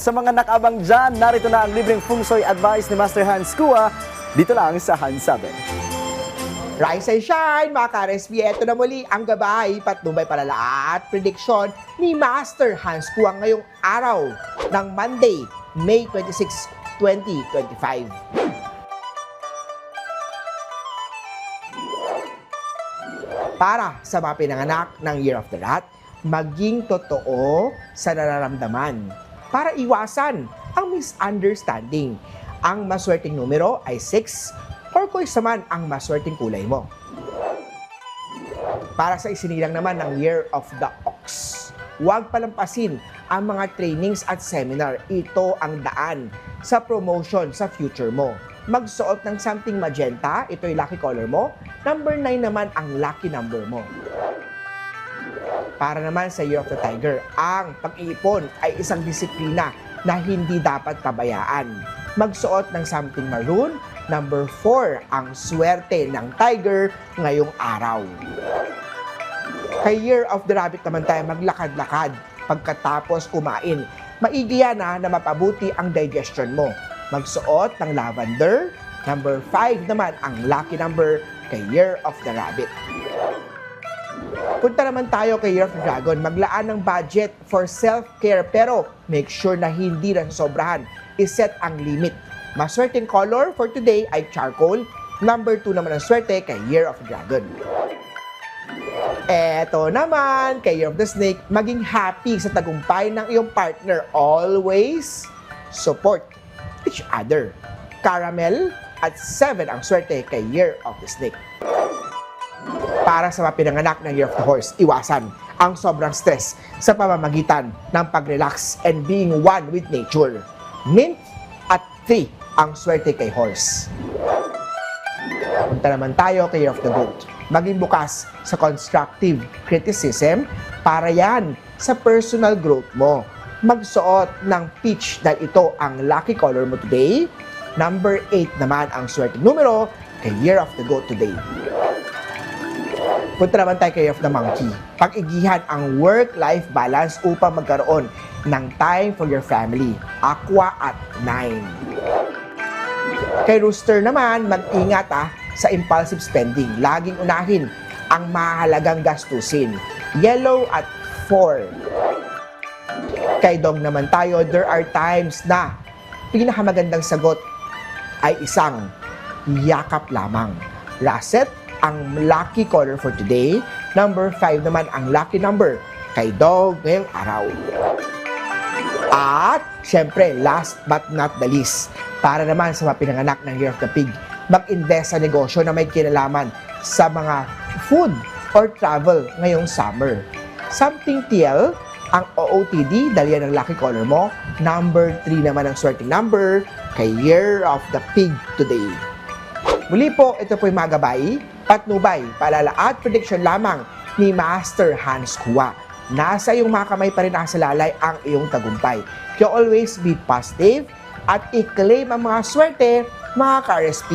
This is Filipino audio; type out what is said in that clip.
sa mga nakaabang dyan, narito na ang libreng feng shui advice ni Master Hans Kua dito lang sa Hans Sabi. Rise and shine, mga ka-RSP. Ito na muli ang gabay, patnubay palala at prediction ni Master Hans Kua ngayong araw ng Monday, May 26, 2025. Para sa mga pinanganak ng Year of the Rat, maging totoo sa nararamdaman para iwasan ang misunderstanding. Ang maswerteng numero ay 6, turquoise naman ang maswerteng kulay mo. Para sa isinilang naman ng Year of the Ox, huwag palampasin ang mga trainings at seminar. Ito ang daan sa promotion sa future mo. Magsuot ng something magenta, ito yung lucky color mo. Number 9 naman ang lucky number mo. Para naman sa Year of the Tiger, ang pag-iipon ay isang disiplina na hindi dapat pabayaan. Magsuot ng something maroon. Number 4 ang swerte ng Tiger ngayong araw. Kay Year of the Rabbit naman tayo, maglakad-lakad pagkatapos kumain. Maigi yan na mapabuti ang digestion mo. Magsuot ng lavender. Number 5 naman ang lucky number kay Year of the Rabbit. Punta naman tayo kay Year of the Dragon. Maglaan ng budget for self-care pero make sure na hindi na sobrahan. I-set ang limit. Maswerteng color for today ay charcoal. Number 2 naman ang swerte kay Year of the Dragon. Eto naman, kay Year of the Snake, maging happy sa tagumpay ng iyong partner. Always support each other. Caramel at 7 ang swerte kay Year of the Snake. Para sa mga pinanganak ng Year of the Horse, iwasan ang sobrang stress sa pamamagitan ng pag-relax and being one with nature. Mint at 3 ang swerte kay Horse. Punta naman tayo kay Year of the Goat. Maging bukas sa constructive criticism para yan sa personal growth mo. Magsuot ng peach dahil ito ang lucky color mo today. Number 8 naman ang swerte numero kay Year of the Goat today. Punta naman tayo kay Year of the Monkey. Pag-igihan ang work-life balance upang magkaroon ng time for your family. Aqua at 9. Kay Rooster naman, mag-ingat sa impulsive spending. Laging unahin ang mahalagang gastusin. Yellow at 4. Kay Dog naman tayo, there are times na pinakamagandang sagot ay isang yakap lamang. Russet, ang lucky color for today. Number 5 naman ang lucky number kay Dog ngayong araw. At, syempre, last but not the least, para naman sa mga pinanganak ng Year of the Pig, mag-invest sa negosyo na may kinalaman sa mga food or travel ngayong summer. Something TL, ang OOTD, dahil yan ang lucky color mo. Number 3 naman ang swerteng number kay Year of the Pig today. Muli po, ito po yung mga gabay, patnubay, paalala at prediction lamang ni Master Hans Kua. Nasa iyong mga kamay pa rin nakasalalay ang iyong tagumpay. Kaya always be positive at i-claim ang mga swerte, mga ka-RSP.